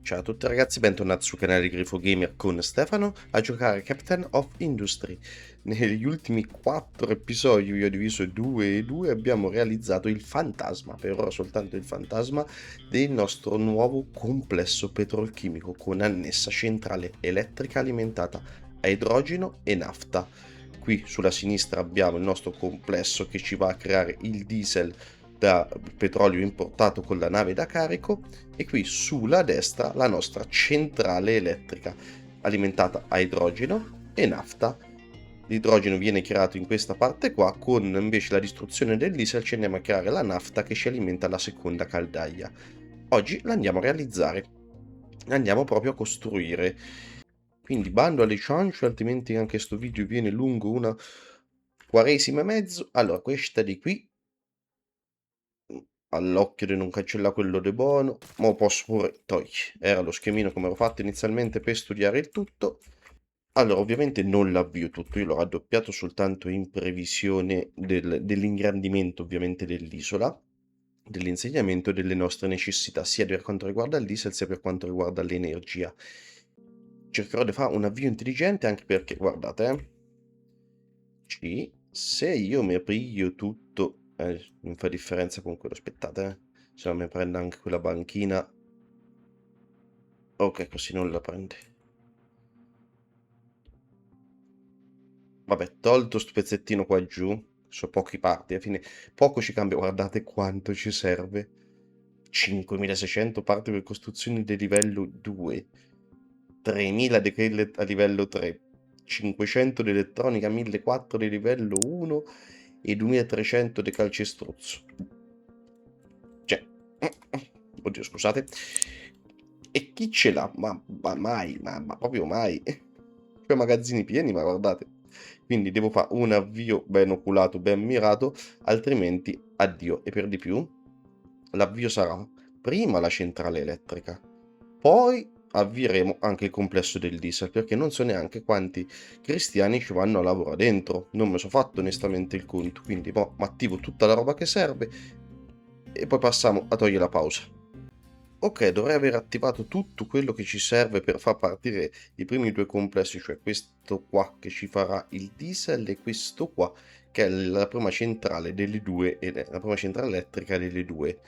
Ciao a tutti ragazzi, bentornati sul canale Grifo Gamer con Stefano a giocare Captain of Industry. Negli ultimi 4 episodi, io ho diviso 2 e 2, abbiamo realizzato il fantasma, per ora soltanto il fantasma, del nostro nuovo complesso petrolchimico con annessa centrale elettrica alimentata a idrogeno e nafta. Qui sulla sinistra abbiamo il nostro complesso che ci va a creare il diesel da petrolio importato con la nave da carico e qui sulla destra la nostra centrale elettrica alimentata a idrogeno e nafta. L'idrogeno viene creato in questa parte qua, con invece la distruzione del diesel ci andiamo a creare la nafta che ci alimenta la seconda caldaia. Oggi la andiamo a realizzare, la andiamo proprio a costruire. Quindi bando alle ciance, altrimenti anche sto video viene lungo una quaresima e mezzo. Allora, questa di qui all'occhio di non cancellare quello de buono, ma posso pure togliere. Era lo schemino come ero fatto inizialmente per studiare il tutto. Allora, ovviamente non l'avvio tutto, io l'ho raddoppiato soltanto in previsione dell'ingrandimento ovviamente dell'isola, dell'insediamento e delle nostre necessità, sia per quanto riguarda il diesel sia per quanto riguarda l'energia. Cercherò di fare un avvio intelligente anche perché, guardate, se io mi piglio tutto, non fa differenza con quello, aspettate, se no mi prendo anche quella banchina. Ok, così non la prende. Vabbè, tolto sto pezzettino qua giù, so pochi parti, alla fine poco ci cambia, guardate quanto ci serve. 5600 parti per costruzioni di livello 2, 3000 di quelle a livello 3, 500 di elettronica, 1400 di livello 1 e 2300 di calcestruzzo. Cioè, oddio, scusate. E chi ce l'ha? Ma mai, ma proprio mai. Cioè, magazzini pieni, ma guardate. Quindi devo fare un avvio ben oculato, ben mirato, altrimenti addio. E per di più, l'avvio sarà prima la centrale elettrica, poi avvieremo anche il complesso del diesel, perché non so neanche quanti cristiani ci vanno a lavorare dentro. Non mi sono fatto onestamente il conto, quindi mo' attivo tutta la roba che serve e poi passiamo a togliere la pausa. Ok, dovrei aver attivato tutto quello che ci serve per far partire i primi due complessi, cioè questo qua che ci farà il diesel e questo qua che è la prima centrale delle due, la prima centrale elettrica delle due.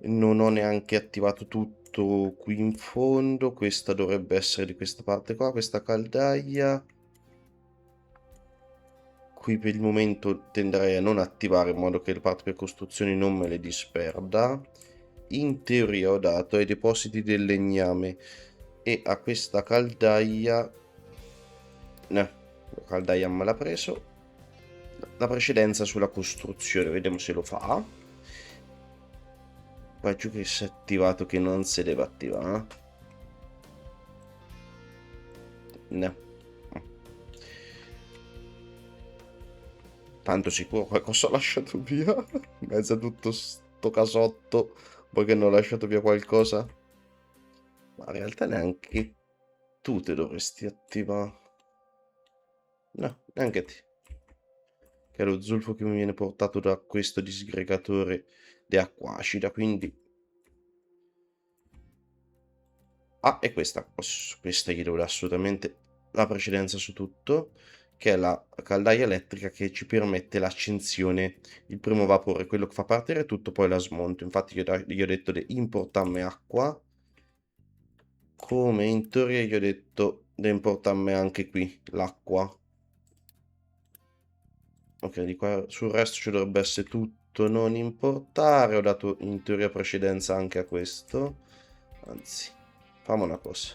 Non ho neanche attivato tutto qui in fondo, questa dovrebbe essere di questa parte qua, questa caldaia. Qui per il momento tenderei a non attivare in modo che le parti per costruzioni non me le disperda. In teoria ho dato ai depositi del legname e a questa caldaia, no, la caldaia me l'ha preso, la precedenza sulla costruzione, vediamo se lo fa. Qua giù che si è attivato che non si deve attivare. No. Tanto sicuro qualcosa ho lasciato via. In mezzo a tutto sto casotto, poi che non ho lasciato via qualcosa. Ma in realtà neanche tu te dovresti attivare. No, neanche te. Che è lo zolfo che mi viene portato da questo disgregatore di acqua acida, quindi... Ah, e questa gli devo dare assolutamente la precedenza su tutto, che è la caldaia elettrica che ci permette l'accensione, il primo vapore, quello che fa partire tutto, poi la smonto. Infatti gli ho detto di importarmi acqua, come in teoria gli ho detto di importarmi anche qui l'acqua. Ok, di qua sul resto ci dovrebbe essere tutto non importare, ho dato in teoria precedenza anche a questo, anzi, facciamo una cosa.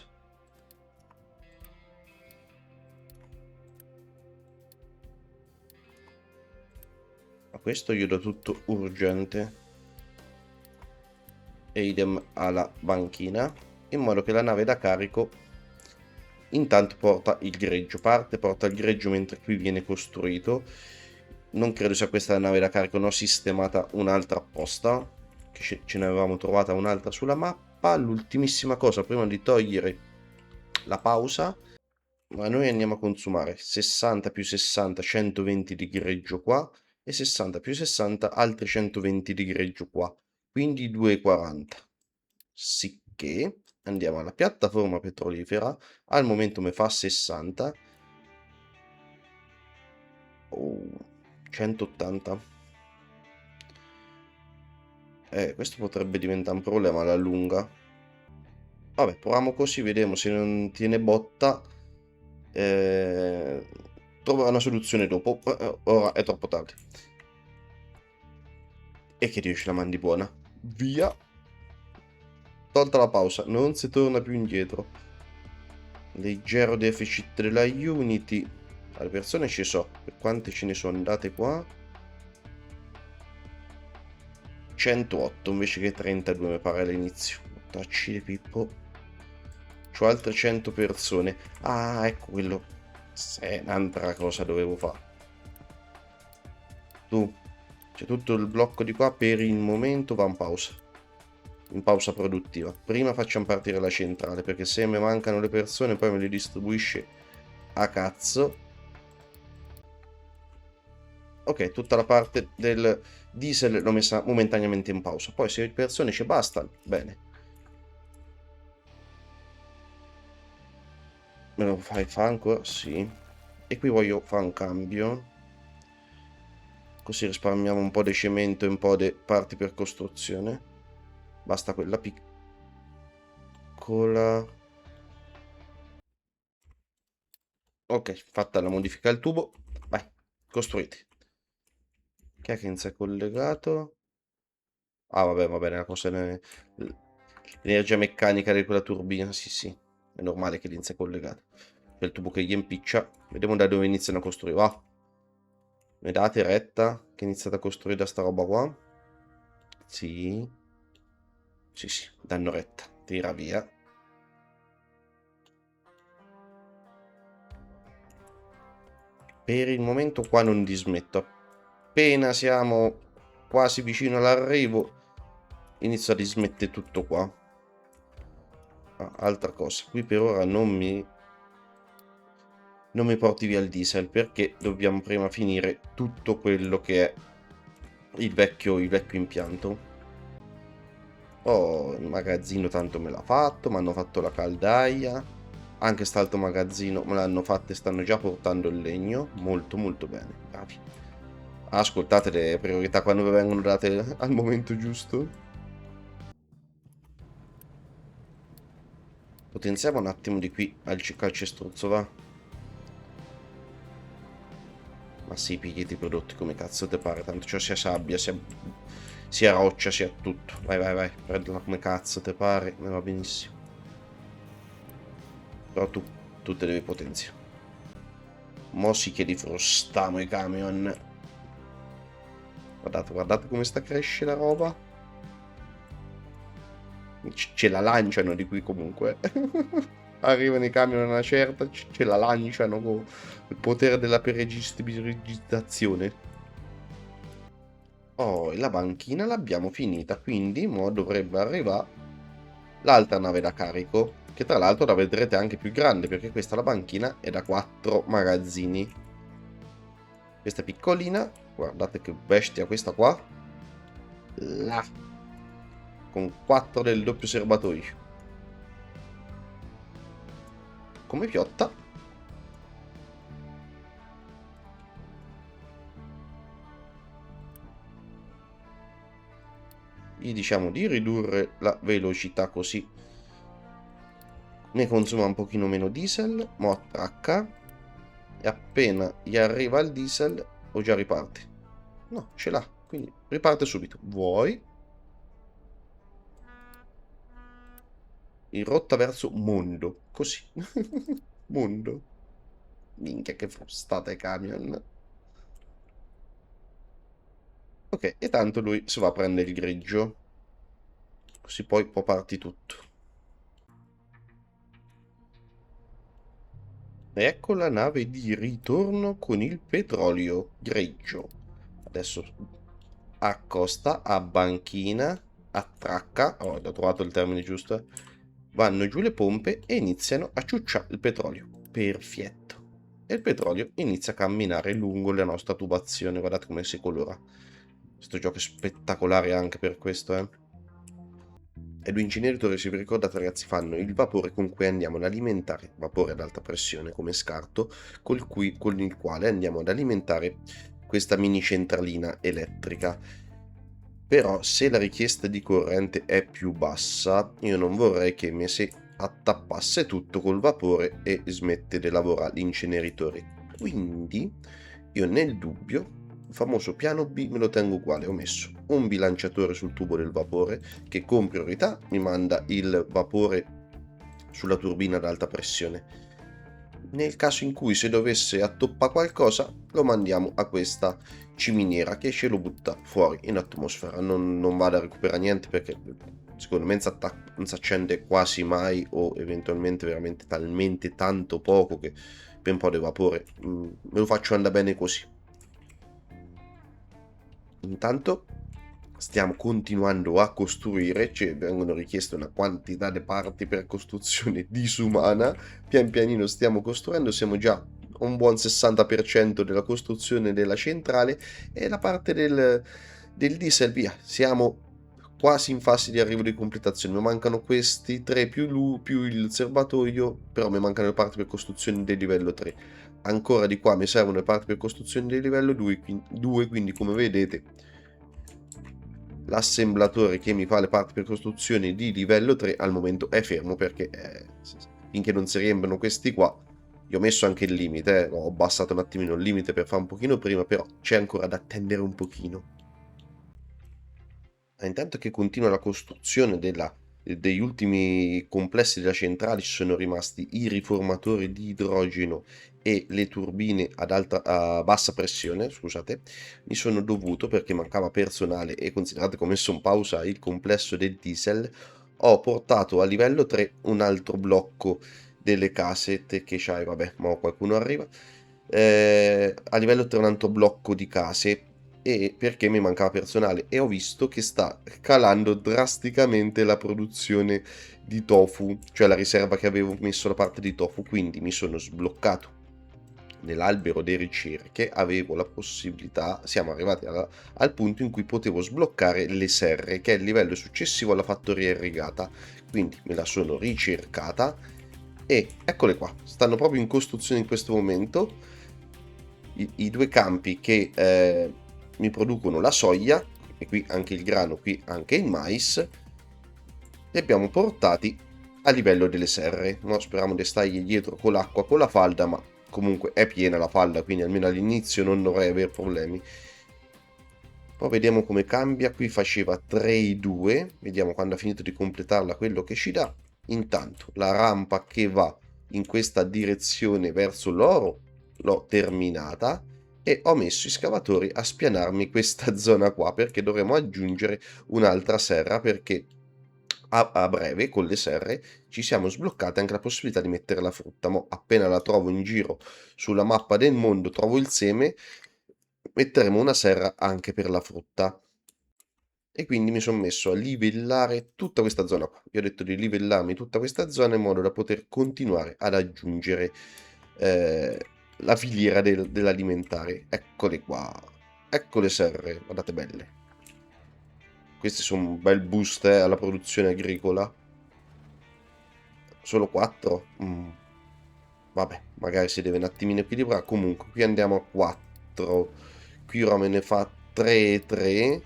A questo io do tutto urgente e idem alla banchina, in modo che la nave da carico intanto porta il greggio, porta il greggio mentre qui viene costruito. Non credo sia questa la nave da carico, ne ho sistemata un'altra apposta, che ce ne avevamo trovata un'altra sulla mappa. L'ultimissima cosa prima di togliere la pausa, ma noi andiamo a consumare 60 più 60, 120 di greggio qua, e 60 più 60 altri 120 di greggio qua, quindi 2,40. Sì, Dopodiché andiamo alla piattaforma petrolifera. Al momento mi fa 60. Oh, 180. Questo potrebbe diventare un problema alla lunga. Vabbè, proviamo così, vediamo se non tiene botta. Troverò una soluzione dopo. Ora è troppo tardi. E che Dio ce la mandi buona. Via. Tolta la pausa, non si torna più indietro. Leggero deficit della Unity. Le persone ci so. Per quante ce ne sono andate qua? 108 invece che 32 mi pare all'inizio. Tacci di Pippo. C'ho altre 100 persone. Ah, ecco quello. È un'altra cosa dovevo fare. Tu. C'è tutto il blocco di qua. Per il momento va in pausa. In pausa produttiva. Prima facciamo partire la centrale, perché se mi mancano le persone poi me le distribuisce a cazzo. Ok, tutta la parte del diesel l'ho messa momentaneamente in pausa. Poi se le persone ci bastano, bene. Me lo fai fare ancora? Sì. E qui voglio fare un cambio. Così risparmiamo un po' di cemento e un po' di parti per costruzione. Basta quella piccola. Ok, fatta la modifica al tubo. Vai, costruiti. Chi è che non si è collegato? Ah, vabbè, va bene, la cosa l'energia meccanica di quella turbina, sì, sì. È normale che l'inizia collegato. C'è il tubo che gli impiccia. Vediamo da dove iniziano a costruire. Va. Mi date retta che iniziate a costruire da sta roba qua? Sì. Sì, sì, danno retta. Tira via. Per il momento qua non dismetto. Appena siamo quasi vicino all'arrivo, inizio a dismettere tutto qua. Ah, altra cosa, qui per ora non mi porti via il diesel perché dobbiamo prima finire tutto quello che è il vecchio impianto. Oh, il magazzino tanto me l'ha fatto, mi hanno fatto la caldaia. Anche st'altro magazzino me l'hanno fatto e stanno già portando il legno. Molto molto bene, bravi. Ascoltate le priorità quando vi vengono date al momento giusto. Potenziamo un attimo di qui al calcestruzzo, va? Ma sì, pigliati i prodotti come cazzo te pare, tanto ciò sia sabbia, sia roccia, sia tutto. Vai, vai, vai, prendila come cazzo te pare, me va benissimo. Però tu te devi potenziare. Mo si che frustamo i camion. Guardate, guardate come sta cresce la roba. Ce la lanciano di qui comunque. Arrivano i camion a una certa, ce la lanciano con il potere della peregistrizzazione. Oh, e la banchina l'abbiamo finita, quindi mo dovrebbe arrivare l'altra nave da carico, che tra l'altro la vedrete anche più grande, perché questa la banchina è da 4 magazzini. Questa è piccolina, guardate che bestia questa qua. Là, con 4 del doppio serbatoio. Come piotta. Gli diciamo di ridurre la velocità così ne consuma un pochino meno diesel, mo attracca e appena gli arriva il diesel o già riparte. No, ce l'ha, quindi riparte subito. Vuoi? In rotta verso mondo, così. Mondo. Minchia che frustata i camion. Ok, e tanto lui si va a prendere il greggio. Così poi può partire tutto. Ecco la nave di ritorno con il petrolio greggio. Adesso accosta a banchina, attracca, ho trovato il termine giusto, vanno giù le pompe e iniziano a ciucciare il petrolio. Perfetto. E il petrolio inizia a camminare lungo la nostra tubazione. Guardate come si colora. Questo gioco è spettacolare anche per questo, eh. E due inceneritori, se vi ricordate ragazzi, fanno il vapore con cui andiamo ad alimentare, vapore ad alta pressione come scarto, con il quale andiamo ad alimentare questa mini centralina elettrica. Però se la richiesta di corrente è più bassa, io non vorrei che mi si attappasse tutto col vapore e smette di lavorare l'inceneritore. Quindi io nel dubbio, il famoso piano B me lo tengo uguale, ho messo un bilanciatore sul tubo del vapore che con priorità mi manda il vapore sulla turbina ad alta pressione. Nel caso in cui se dovesse attoppare qualcosa, lo mandiamo a questa ciminiera che ce lo butta fuori in atmosfera. Non vado a recuperare niente perché secondo me non si accende quasi mai o eventualmente veramente talmente tanto poco che per un po' di vapore me lo faccio andare bene così. Intanto stiamo continuando a costruire, ci vengono richieste una quantità di parti per costruzione disumana, pian pianino stiamo costruendo, siamo già a un buon 60% della costruzione della centrale e la parte del diesel, via, siamo quasi in fase di arrivo di completazione, mi mancano questi tre più il serbatoio, però mi mancano le parti per costruzione del livello 3. Ancora di qua mi servono le parti per costruzione del livello 2, quindi come vedete l'assemblatore che mi fa le parti per costruzione di livello 3 al momento è fermo perché finché non si riempiono questi qua, io ho messo anche il limite, ho abbassato un attimino il limite per fare un pochino prima, però c'è ancora da attendere un pochino. Intanto che continua la costruzione degli ultimi complessi della centrale, ci sono rimasti i riformatori di idrogeno e le turbine a bassa pressione, scusate. Mi sono dovuto, perché mancava personale e considerate che ho messo in pausa il complesso del diesel, ho portato a livello 3 un altro blocco delle casette che c'hai, vabbè, ma qualcuno arriva. A livello 3 un altro blocco di case e perché mi mancava personale e ho visto che sta calando drasticamente la produzione di tofu, cioè la riserva che avevo messo da parte di tofu, quindi mi sono sbloccato nell'albero delle ricerche, avevo la possibilità, siamo arrivati al punto in cui potevo sbloccare le serre, che è il livello successivo alla fattoria irrigata, quindi me la sono ricercata e eccole qua, stanno proprio in costruzione in questo momento i due campi che mi producono la soia, e qui anche il grano, qui anche il mais, li abbiamo portati a livello delle serre. No? Speriamo di stargli dietro con l'acqua, con la falda, ma comunque è piena la falda, quindi almeno all'inizio non dovrei avere problemi. Poi vediamo come cambia, qui faceva 3,2, vediamo quando ha finito di completarla quello che ci dà. Intanto la rampa che va in questa direzione verso l'oro l'ho terminata e ho messo i scavatori a spianarmi questa zona qua perché dovremo aggiungere un'altra serra perché a breve con le serre ci siamo sbloccati anche la possibilità di mettere la frutta. Mo appena la trovo in giro sulla mappa del mondo, trovo il seme, metteremo una serra anche per la frutta. E quindi mi sono messo a livellare tutta questa zona qua. Vi ho detto di livellarmi tutta questa zona in modo da poter continuare ad aggiungere eh, la filiera dell'alimentare. Eccole qua. Ecco le serre, guardate belle. Questi sono un bel boost alla produzione agricola. Solo 4? Vabbè, magari si deve un attimino equilibrare. Comunque, qui andiamo a 4. Qui ora me ne fa 3,3.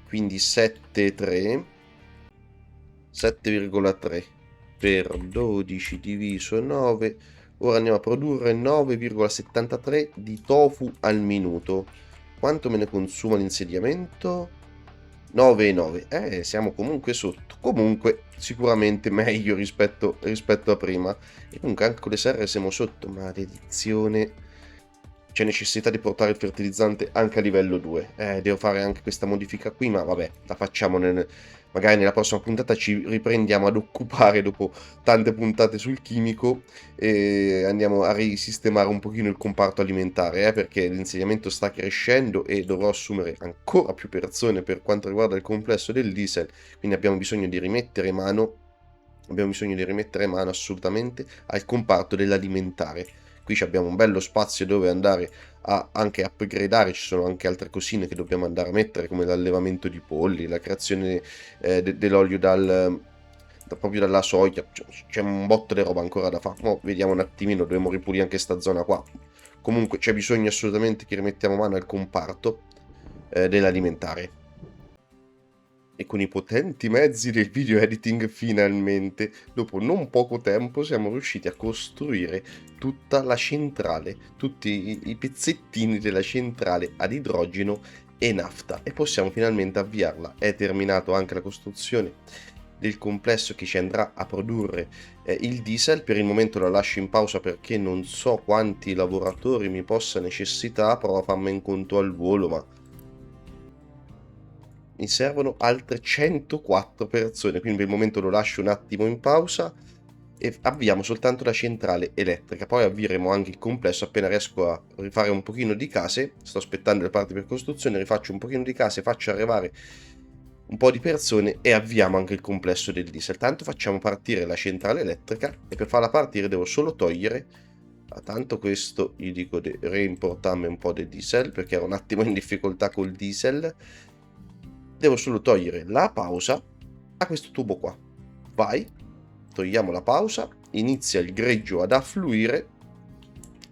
Quindi 7,3. 7,3 per 12 diviso 9. Ora andiamo a produrre 9,73 di tofu al minuto. Quanto me ne consuma l'insediamento? 9,9. Siamo comunque sotto. Comunque sicuramente meglio rispetto a prima. E comunque anche con le serre siamo sotto. Maledizione. C'è necessità di portare il fertilizzante anche a livello 2. Devo fare anche questa modifica qui, ma vabbè, la facciamo magari nella prossima puntata ci riprendiamo ad occupare dopo tante puntate sul chimico e andiamo a risistemare un pochino il comparto alimentare, perché l'insediamento sta crescendo e dovrò assumere ancora più persone per quanto riguarda il complesso del diesel, quindi abbiamo bisogno di rimettere mano assolutamente al comparto dell'alimentare. Qui abbiamo un bello spazio dove andare a anche upgradare, ci sono anche altre cosine che dobbiamo andare a mettere come l'allevamento di polli, la creazione dell'olio proprio dalla soia, c'è un botto di roba ancora da fare. Mo vediamo un attimino, dobbiamo ripulire anche sta zona qua. Comunque c'è bisogno assolutamente che rimettiamo mano al comparto dell'alimentare. E con i potenti mezzi del video editing finalmente, dopo non poco tempo, siamo riusciti a costruire tutta la centrale, tutti i pezzettini della centrale ad idrogeno e nafta, e possiamo finalmente avviarla. È terminato anche la costruzione del complesso che ci andrà a produrre il diesel. Per il momento la lascio in pausa perché non so quanti lavoratori mi possa necessitare, provo a farmi in conto al volo, ma mi servono altre 104 persone, quindi per il momento lo lascio un attimo in pausa e avviamo soltanto la centrale elettrica. Poi avvieremo anche il complesso appena riesco a rifare un pochino di case. Sto aspettando le parti per costruzione, rifaccio un pochino di case, faccio arrivare un po' di persone e avviamo anche il complesso del diesel. Tanto facciamo partire la centrale elettrica, e per farla partire devo solo togliere, tanto questo gli dico di reimportarmi un po' del diesel perché ero un attimo in difficoltà col diesel. Devo solo togliere la pausa a questo tubo qua. Vai, togliamo la pausa, inizia il greggio ad affluire.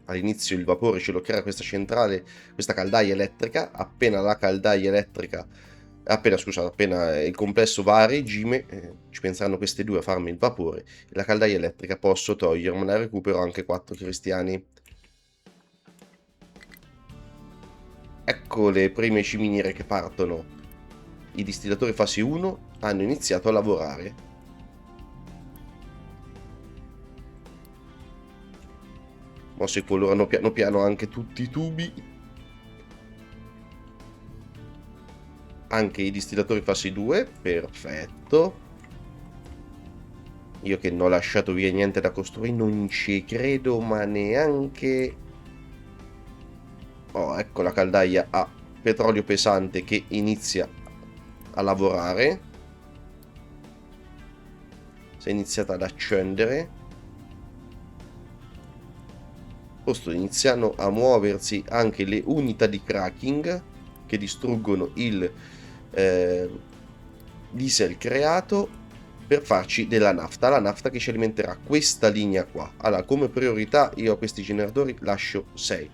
All'inizio il vapore ce lo crea questa centrale, questa caldaia elettrica. Appena la caldaia elettrica, appena il complesso va a regime, ci penseranno queste due a farmi il vapore, e la caldaia elettrica posso togliermela, recupero anche 4 cristiani. Ecco le prime ciminiere che partono. I distillatori fase 1 hanno iniziato a lavorare. Mo si colorano piano piano anche tutti i tubi. Anche i distillatori fase 2, perfetto. Io che non ho lasciato via niente da costruire, non ci credo, ma neanche. Oh, ecco la caldaia a petrolio pesante che inizia a lavorare. Si è iniziata ad accendere. Iniziano a muoversi anche le unità di cracking che distruggono il diesel creato per farci della nafta, la nafta che ci alimenterà questa linea qua. Allora, come priorità io a questi generatori lascio 6,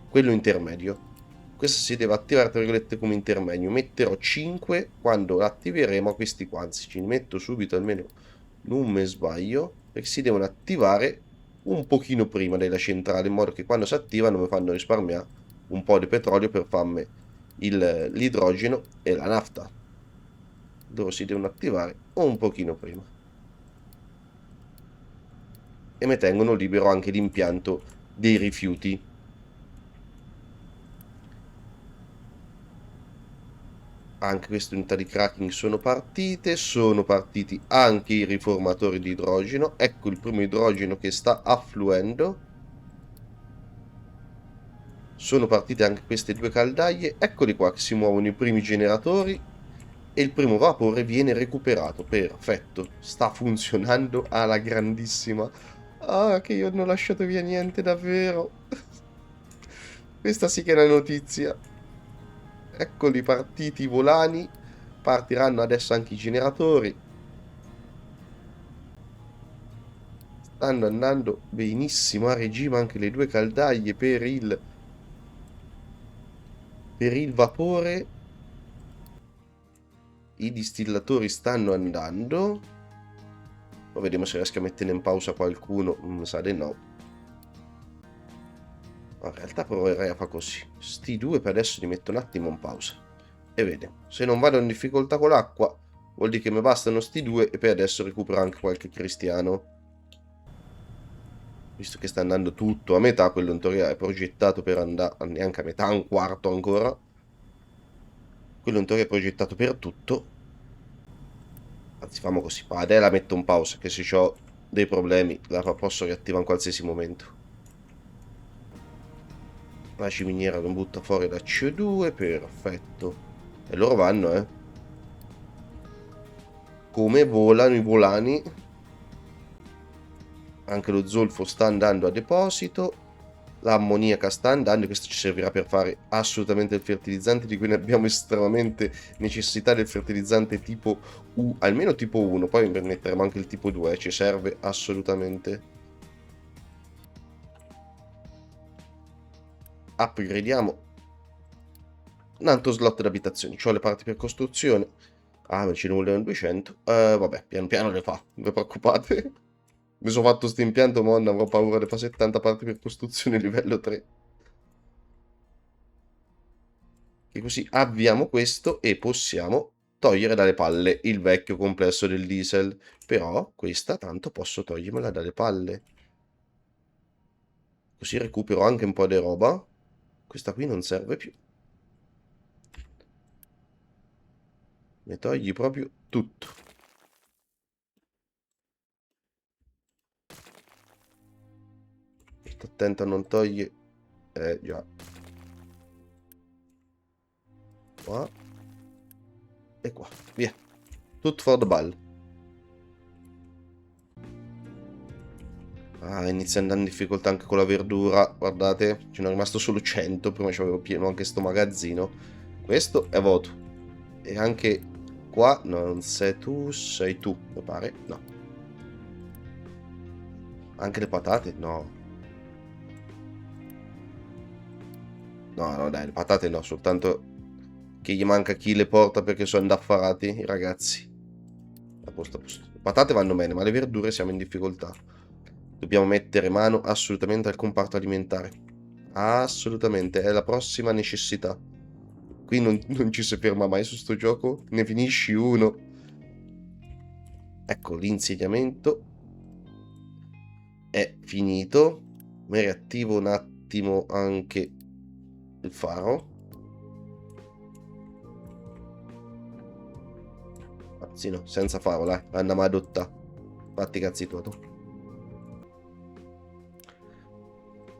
quello intermedio. Questo si deve attivare tra virgolette come intermedio. Metterò 5 quando attiveremo a questi qua, anzi ci metto subito, almeno non mi sbaglio, perché si devono attivare un pochino prima della centrale, in modo che quando si attivano mi fanno risparmiare un po' di petrolio per farmi l'idrogeno e la nafta. Loro si devono attivare un pochino prima e mi tengono libero anche l'impianto dei rifiuti. Anche queste unità di cracking sono partiti anche i riformatori di idrogeno. Ecco il primo idrogeno che sta affluendo. Sono partite anche queste due caldaie, eccoli qua che si muovono i primi generatori e il primo vapore viene recuperato. Perfetto, sta funzionando alla grandissima. Ah, che io non ho lasciato via niente davvero. Questa sì che è una notizia. Eccoli partiti i volani, partiranno adesso anche i generatori. Stanno andando benissimo a regime anche le due caldaie per il vapore. I distillatori stanno andando. Poi vediamo se riesco a mettere in pausa qualcuno. Mi sa di no. In realtà proverei a fare così. Sti due per adesso li metto un attimo in pausa. E vediamo. Se non vado in difficoltà con l'acqua, vuol dire che mi bastano sti due e per adesso recupero anche qualche cristiano. Visto che sta andando tutto a metà, quello in teoria è progettato per andare neanche a metà, un quarto ancora. Quello in teoria è progettato per tutto. Anzi, facciamo così. Adesso la metto in pausa, che se ho dei problemi la posso riattivare in qualsiasi momento. La ciminiera non butta fuori la CO2, perfetto. E loro vanno, come volano i volani. Anche lo zolfo sta andando a deposito. L'ammoniaca sta andando, e questo ci servirà per fare assolutamente il fertilizzante, di cui ne abbiamo estremamente necessità, del fertilizzante tipo U, almeno tipo 1, poi metteremo anche il tipo 2, ci serve assolutamente. Upgradiamo un altro slot d'abitazioni, ho le parti per costruzione. Ah, ma ce ne vogliono 200. Vabbè, piano piano le fa, non vi preoccupate. Mi sono fatto sto impianto, mo' avrò paura di fare 70 parti per costruzione livello 3. E così avviamo questo e possiamo togliere dalle palle il vecchio complesso del diesel. Però questa tanto posso togliermela dalle palle. Così recupero anche un po' di roba. Questa qui non serve più. Ne togli proprio tutto. Sto attento a non togliere. Già. Qua. E qua. Via. Tutto for the ball. Ah, inizia ad andare in difficoltà anche con la verdura. Guardate, ce n'è rimasto solo 100. Prima c'avevo pieno anche sto magazzino. Questo è vuoto. E anche qua non sei tu, sei tu, mi pare. No. Anche le patate? No. No, no, dai, le patate no, soltanto che gli manca chi le porta perché sono indaffarati i ragazzi. A posto, a posto. Le patate vanno bene, ma le verdure siamo in difficoltà. Dobbiamo mettere mano assolutamente al comparto alimentare. Assolutamente, è la prossima necessità. Qui non ci si ferma mai su sto gioco. Ne finisci uno. Ecco, l'insediamento è finito. Mi riattivo un attimo anche il faro. Anzi no, senza faro, dai. Andiamo ad adottare. Fatti i cazzi tuoi.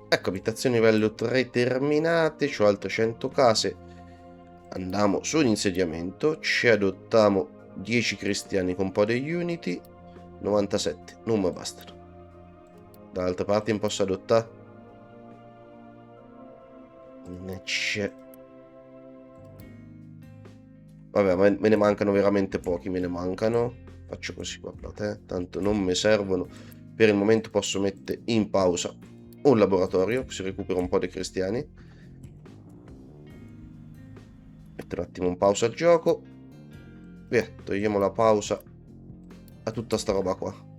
Ecco, abitazioni livello 3 terminate. C'ho altre 100 case. Andiamo sull'insediamento. Ci adottiamo 10 cristiani con un po' di Unity. 97. Non mi bastano. Dall'altra parte non posso adottare. Ne c'è. Vabbè, me ne mancano veramente pochi, me ne mancano. Faccio così, guardate, tanto non mi servono. Per il momento posso mettere in pausa un laboratorio, così recupero un po' dei cristiani. Metto un attimo in pausa il gioco. Via, togliamo la pausa a tutta sta roba qua.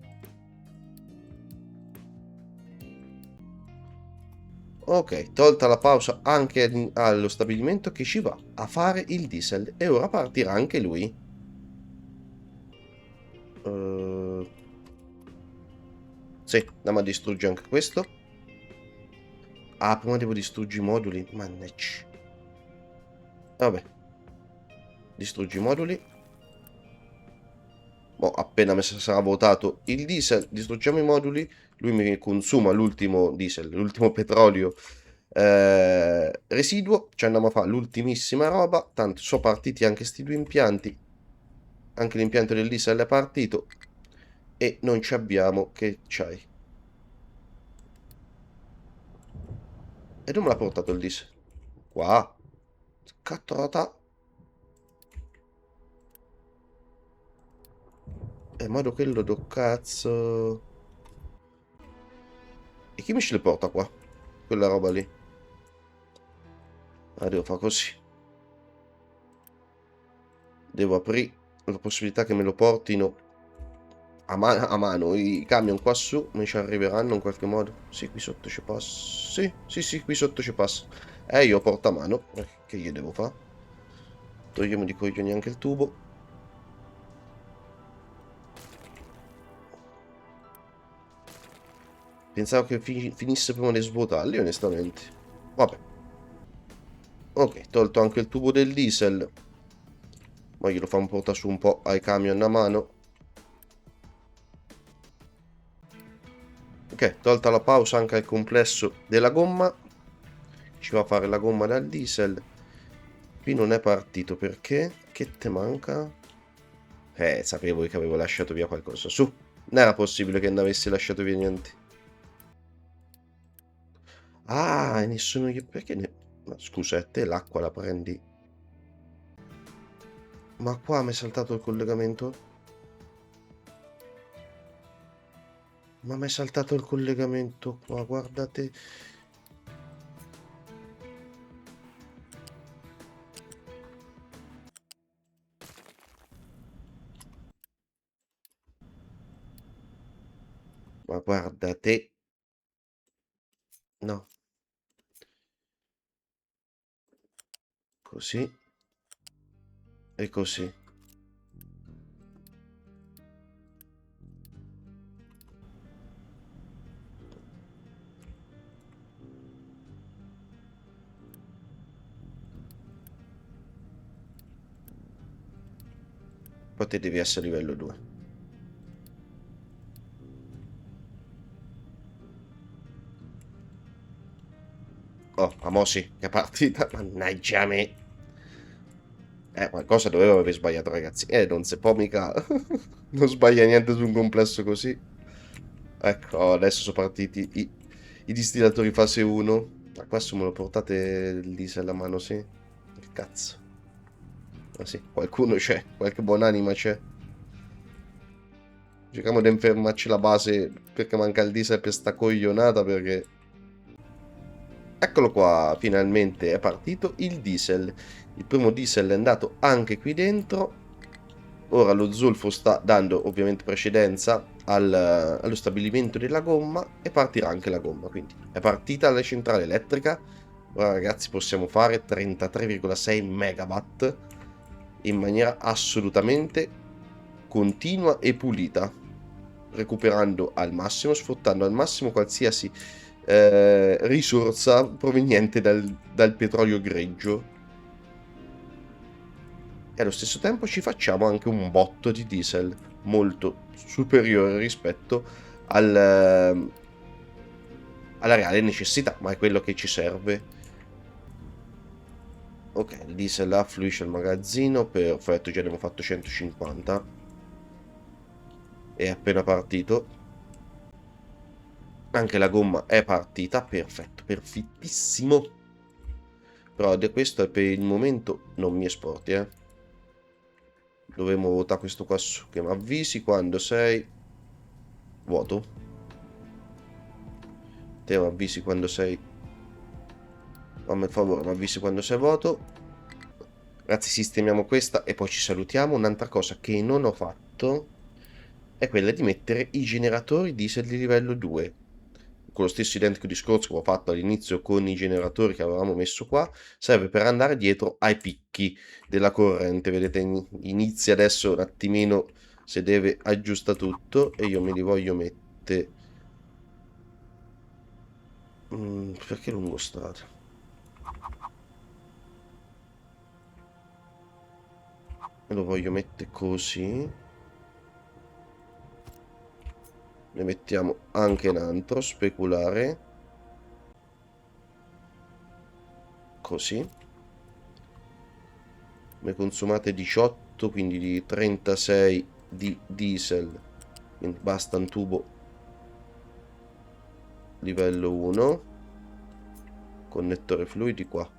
Ok, tolta la pausa anche allo stabilimento che ci va a fare il diesel. E ora partirà anche lui. Sì, andiamo a distruggere anche questo. Ah, prima devo distruggere i moduli. Mannaggia. Vabbè. Distruggi i moduli. Boh, appena sarà votato il diesel, distruggiamo i moduli. Lui mi consuma l'ultimo diesel, l'ultimo petrolio residuo. Ci andiamo a fare l'ultimissima roba. Tanto sono partiti anche questi due impianti. Anche l'impianto del diesel è partito. E non ci abbiamo. Che c'hai? E dove me l'ha portato il diesel? Qua. Cattata. Modo quello do cazzo. E chi mi ce le porta qua? Quella roba lì. Ah, devo fare così. Devo aprire la possibilità che me lo portino a mano. I camion qua su mi ci arriveranno in qualche modo. Sì, qui sotto ci passa. Sì, sì, sì, qui sotto ci passa. Io porto a mano. Che gli devo fare? Togliamo di coglioni anche il tubo. Pensavo che finisse prima di svuotarli, onestamente. Vabbè. Ok, tolto anche il tubo del diesel. Ma glielo fa un portare su un po' ai camion a mano. Ok, tolta la pausa anche al complesso della gomma. Ci va a fare la gomma dal diesel. Qui non è partito perché? Che te manca? Sapevo che avevo lasciato via qualcosa. Non era possibile che non avessi lasciato via niente. Ah, nessuno io perché ne ma scusa, e te l'acqua la prendi ma qua m'è saltato il collegamento? Ma m'è saltato il collegamento qua, guardate. Ma guarda te. No, così e così. Poi te devi essere livello 2. Oh, ma mo sì, che partita, mannaggia me. Qualcosa dovevo aver sbagliato, ragazzi. Non si può mica. Non sbaglia niente su un complesso così. Ecco, adesso sono partiti i distillatori fase 1. Ma qua se me lo portate il diesel a mano, sì. Che cazzo. Ma sì, qualcuno c'è, qualche buonanima c'è. Cerchiamo di infermarci la base perché manca il diesel per sta coglionata perché... Eccolo qua, finalmente è partito il diesel. Il primo diesel è andato anche qui dentro. Ora lo zolfo sta dando ovviamente precedenza allo stabilimento della gomma e partirà anche la gomma. Quindi è partita la centrale elettrica. Ora ragazzi possiamo fare 33,6 megawatt in maniera assolutamente continua e pulita, recuperando al massimo, sfruttando al massimo qualsiasi risorsa proveniente dal petrolio greggio e allo stesso tempo ci facciamo anche un botto di diesel molto superiore rispetto alla reale necessità, ma è quello che ci serve. Ok, il diesel affluisce al magazzino, perfetto, già abbiamo fatto 150, è appena partito, anche la gomma è partita, perfetto, perfettissimo, però questo è per il momento non mi esporti, dovremmo votare questo qua su, che mi avvisi quando sei vuoto, te mi avvisi quando sei, fammi il favore, mi avvisi quando sei vuoto. Ragazzi, sistemiamo questa e poi ci salutiamo. Un'altra cosa che non ho fatto è quella di mettere i generatori diesel di livello 2. Con lo stesso identico discorso che ho fatto all'inizio con i generatori che avevamo messo qua, serve per andare dietro ai picchi della corrente. Vedete, inizia adesso un attimino, se deve aggiusta tutto e io me li voglio mettere... perché lungo strada? Me lo voglio mettere così. Ne mettiamo anche un altro, speculare. Così. Ne consumate 18, quindi di 36 di diesel. Quindi basta un tubo livello 1. Connettore fluidi qua.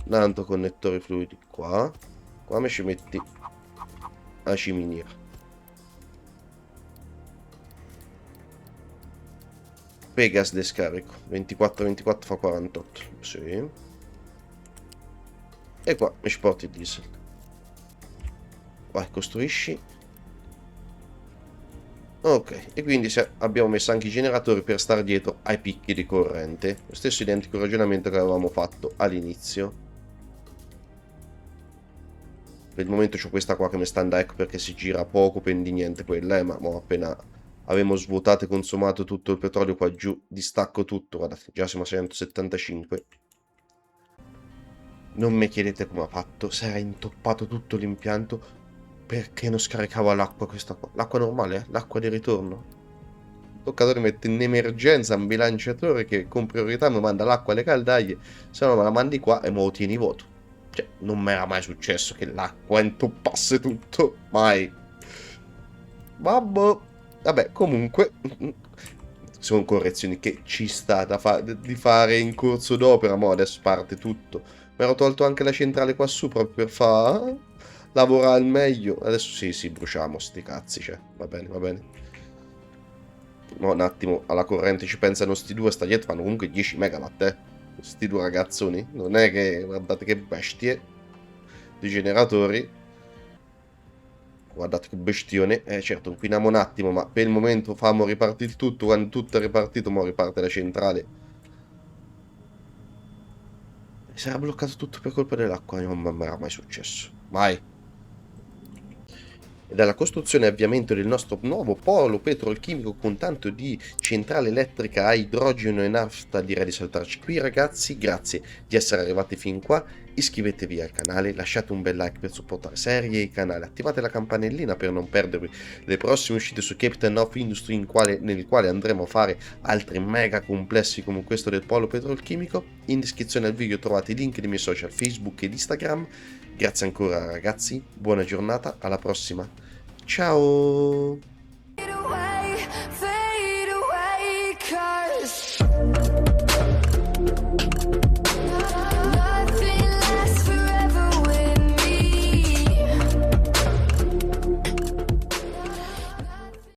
Un altro connettore fluidi qua. Qua mi ci metti la ciminiera. Pegas descarico. 24-24 fa 48. Sì. E qua mi ci porti il diesel. Vai, costruisci. Ok, e quindi abbiamo messo anche i generatori per stare dietro ai picchi di corrente. Lo stesso identico ragionamento che avevamo fatto all'inizio. Per il momento c'ho questa qua che mi sta andando, ecco perché si gira poco, pendi niente quella, ma appena avevamo svuotato e consumato tutto il petrolio qua giù, distacco tutto, guardate, già siamo a 175. Non mi chiedete come ha fatto, si era intoppato tutto l'impianto, perché non scaricava l'acqua questa qua? L'acqua normale, l'acqua di ritorno. Il toccatore mette in emergenza un bilanciatore che con priorità mi manda l'acqua alle caldaie, se no me la mandi qua e me lo tieni vuoto. Cioè, non mi era mai successo che l'acqua intoppasse tutto, mai. Vabbè, vabbè, comunque, sono correzioni che ci sta di fare in corso d'opera, mo adesso parte tutto. Mi ero tolto anche la centrale qua su proprio per far lavorare al meglio. Adesso sì, bruciamo sti cazzi, cioè, va bene, va bene. No, un attimo, alla corrente ci pensano sti due, sta dietro fanno comunque 10 megawatt, sti due ragazzoni. Non è che, guardate che bestie di generatori. Guardate che bestione. Certo, inquiniamo un attimo, ma per il momento famo ripartire il tutto. Quando tutto è ripartito, mo riparte la centrale. Si era bloccato tutto per colpa dell'acqua, non mi era mai successo. Vai. E dalla costruzione e avviamento del nostro nuovo polo petrolchimico con tanto di centrale elettrica a idrogeno e nafta, direi di saltarci qui ragazzi. Grazie di essere arrivati fin qua, iscrivetevi al canale, lasciate un bel like per supportare serie e il canale, attivate la campanellina per non perdervi le prossime uscite su Captain of Industry nel quale andremo a fare altri mega complessi come questo del polo petrolchimico. In descrizione al video trovate i link dei miei social Facebook ed Instagram. Grazie ancora ragazzi, buona giornata, alla prossima. Ciao!